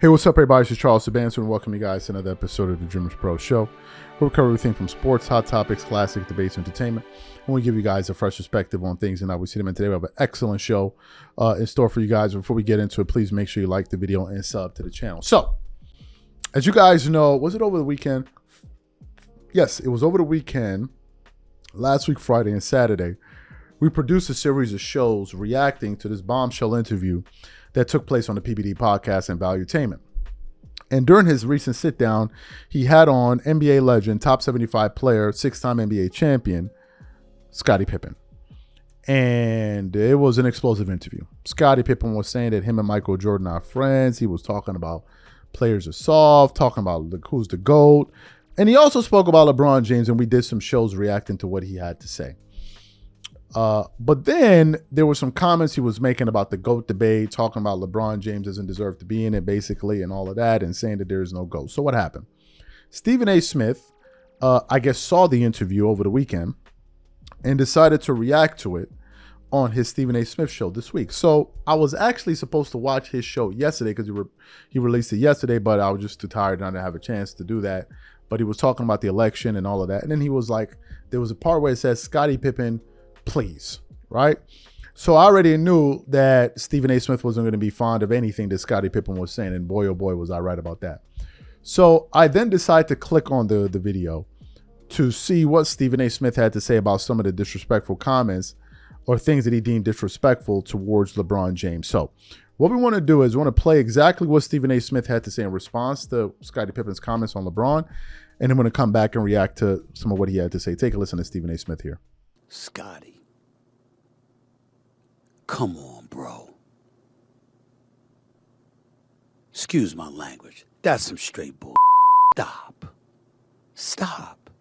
Hey, what's up, everybody? This is Charles Sabanson, and welcome you guys to another episode of the Dreamers Pro Show. We cover everything from sports, hot topics, classic debates, entertainment, and we give you guys a fresh perspective on things and how we see them. And today we have an excellent show in store for you guys. Before we get into it, please make sure you like the video and sub to the channel. So, as you guys know, was it over the weekend? Yes, it was over the weekend. Last week, Friday and Saturday, we produced a series of shows reacting to this bombshell interview that took place on the PBD podcast and Valuetainment. And during his recent sit down, he had on NBA legend, top 75 player, 6-time NBA champion, Scottie Pippen. And it was an explosive interview. Scottie Pippen was saying that him and Michael Jordan are friends. He was talking about players are soft, talking about who's the GOAT. And he also spoke about LeBron James, and we did some shows reacting to what he had to say. But then there were some comments he was making about the GOAT debate, talking about LeBron James doesn't deserve to be in it, basically, and all of that, and saying that there is no GOAT. So what happened? Stephen A. Smith, I guess, saw the interview over the weekend and decided to react to it on his Stephen A. Smith show this week. So I was actually supposed to watch his show yesterday because he released it yesterday, but I was just too tired not to have a chance to do that. But he was talking about the election and all of that. And then he was like, there was a part where it says, Scottie Pippen, please, right? So I already knew that Stephen A. Smith wasn't going to be fond of anything that Scottie Pippen was saying, and boy, oh boy, was I right about that. So I then decided to click on the video to see what Stephen A. Smith had to say about some of the disrespectful comments or things that he deemed disrespectful towards LeBron James. So what we want to do is we want to play exactly what Stephen A. Smith had to say in response to Scottie Pippen's comments on LeBron, and then we're going to come back and react to some of what he had to say. Take a listen to Stephen A. Smith here. Scottie, come on, bro. Excuse my language. That's some straight bull. Stop.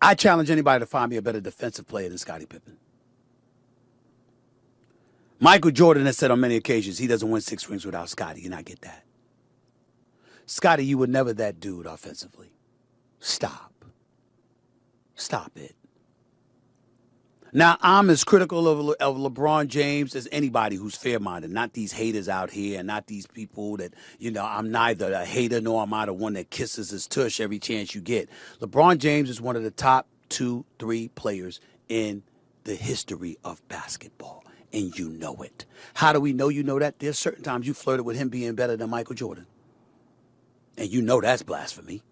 I challenge anybody to find me a better defensive player than Scottie Pippen. Michael Jordan has said on many occasions he doesn't win 6 rings without Scottie, and I get that. Scottie, you were never that dude offensively. Stop it. Now, I'm as critical of LeBron James as anybody who's fair-minded, not these haters out here and not these people that, I'm neither a hater nor am I the one that kisses his tush every chance you get. LeBron James is one of the top 2-3 players in the history of basketball, and you know it. How do we know you know that? There's certain times you flirted with him being better than Michael Jordan, and you know that's blasphemy.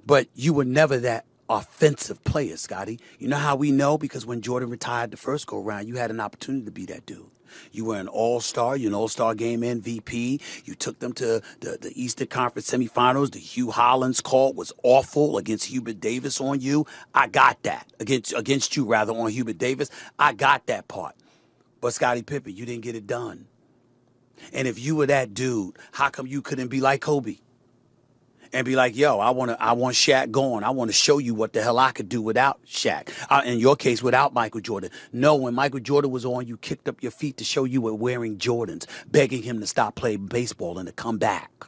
But you were never that offensive player, Scottie. You know how we know? Because when Jordan retired the first go-round, you had an opportunity to be that dude. You were an all-star. You're an all-star game MVP. You took them to the Eastern Conference semifinals. The Hugh Hollins call was awful against Hubert Davis on you. I got that. Against you, rather, on Hubert Davis. I got that part. But Scottie Pippen, you didn't get it done. And if you were that dude, how come you couldn't be like Kobe? And be like, yo, I want Shaq going. I want to show you what the hell I could do without Shaq. In your case, without Michael Jordan. No, when Michael Jordan was on, you kicked up your feet to show you were wearing Jordans, begging him to stop playing baseball and to come back.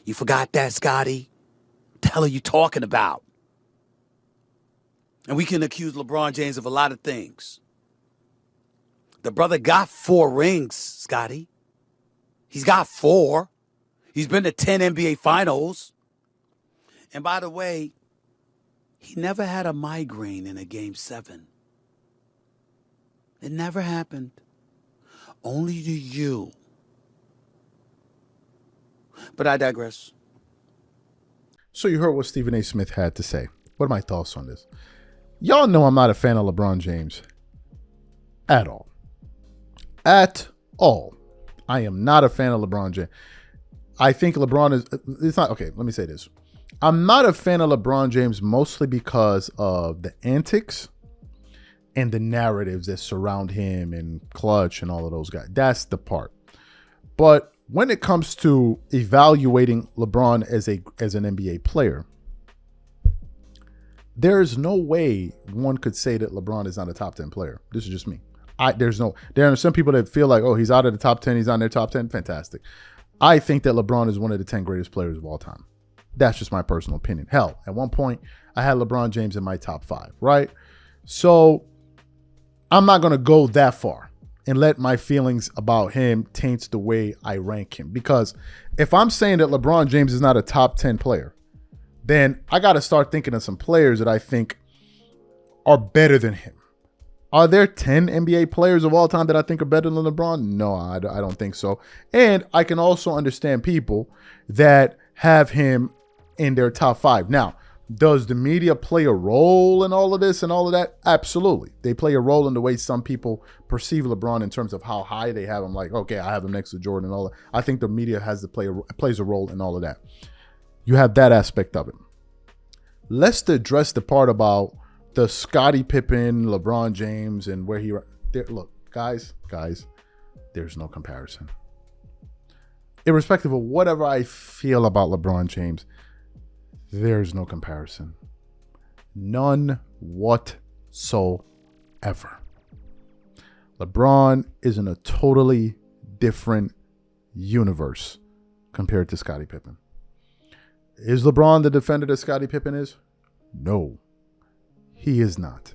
You forgot that, Scottie? What the hell are you talking about? And we can accuse LeBron James of a lot of things. The brother got 4 rings, Scottie. He's got 4. He's been to 10 NBA finals. And by the way, he never had a migraine in a Game 7. It never happened. Only to you. But I digress. So you heard what Stephen A. Smith had to say. What are my thoughts on this? Y'all know I'm not a fan of LeBron James at all. At all. I am not a fan of LeBron James. I think LeBron it's not, okay, let me say this. I'm not a fan of LeBron James mostly because of the antics and the narratives that surround him and Clutch and all of those guys. That's the part. But when it comes to evaluating LeBron as an NBA player, there is no way one could say that LeBron is not a top 10 player. This is just me. There are some people that feel like, oh, he's out of the top 10. He's on their top 10. Fantastic. I think that LeBron is one of the 10 greatest players of all time. That's just my personal opinion. Hell, at one point, I had LeBron James in my top 5, right? So I'm not going to go that far. and let my feelings about him taint the way I rank him. Because if I'm saying that LeBron James is not a top 10 player, then I got to start thinking of some players that I think are better than him. Are there 10 NBA players of all time that I think are better than LeBron? No, I don't think so. And I can also understand people that have him in their top 5. Now, does the media play a role in all of this and all of that? Absolutely. They play a role in the way some people perceive LeBron in terms of how high they have him. Like, okay, I have him next to Jordan and all that. I think the media plays a role in all of that. You have that aspect of it. Let's address the part about the Scottie Pippen, LeBron James, and where he... Look, guys, there's no comparison. Irrespective of whatever I feel about LeBron James, there's no comparison. None whatsoever. LeBron is in a totally different universe compared to Scottie Pippen. Is LeBron the defender that Scottie Pippen is? No, he is not.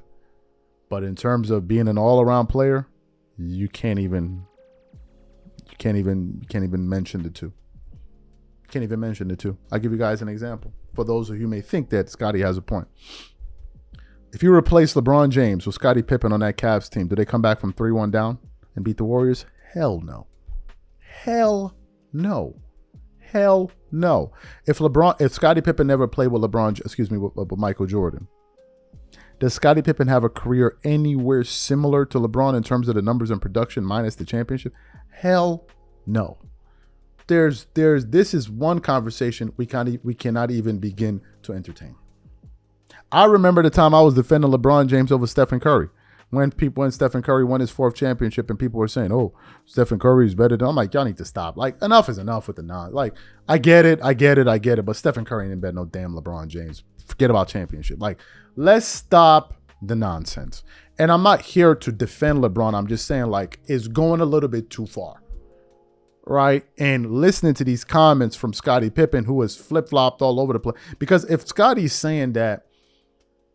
But in terms of being an all-around player, you can't even mention the two. Can't even mention the two. I'll give you guys an example. For those of you who may think that Scottie has a point. If you replace LeBron James with Scottie Pippen on that Cavs team, do they come back from 3-1 down and beat the Warriors? Hell no. Hell no. Hell no. If Scottie Pippen never played with with Michael Jordan, does Scottie Pippen have a career anywhere similar to LeBron in terms of the numbers and production minus the championship? Hell no. This is one conversation we cannot even begin to entertain. I remember the time I was defending LeBron James over Stephen Curry. When Stephen Curry won his 4th championship and people were saying, oh, Stephen Curry is better than... I'm like, y'all need to stop. Like, enough is enough with the non. Like, I get it. But Stephen Curry ain't bet no damn LeBron James. Forget about championship. Like, let's stop the nonsense. And I'm not here to defend LeBron. I'm just saying, like, it's going a little bit too far. Right? And listening to these comments from Scottie Pippen, who has flip-flopped all over the place. Because if Scottie's saying that,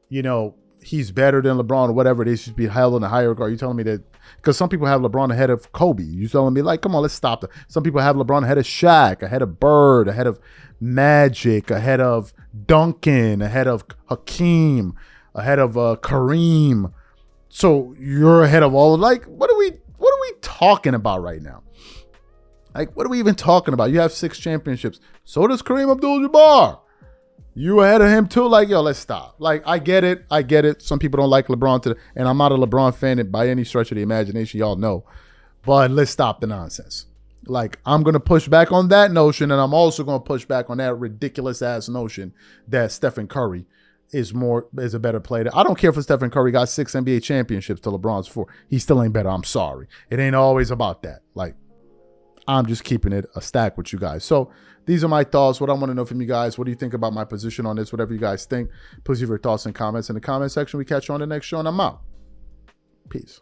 you know, he's better than LeBron or whatever, they should be held in a higher regard. You telling me that? Because some people have LeBron ahead of Kobe. You telling me, like, come on, let's stop that. Some people have LeBron ahead of Shaq, ahead of Bird, ahead of Magic, ahead of Duncan, ahead of Hakeem, ahead of Kareem. So you're ahead of all of, like, what are we talking about right now? Like, what are we even talking about? You have 6 championships. So does Kareem Abdul-Jabbar. You ahead of him too? Like, yo, let's stop. Like, I get it. Some people don't like LeBron and I'm not a LeBron fan by any stretch of the imagination, y'all know. But let's stop the nonsense. Like, I'm going to push back on that notion, and I'm also going to push back on that ridiculous ass notion that Stephen Curry is a better player. I don't care if Stephen Curry got 6 NBA championships to LeBron's 4. He still ain't better. I'm sorry. It ain't always about that. Like, I'm just keeping it a stack with you guys. So these are my thoughts. What I want to know from you guys, what do you think about my position on this? Whatever you guys think, please leave your thoughts and comments in the comment section. We catch you on the next show, and I'm out. Peace.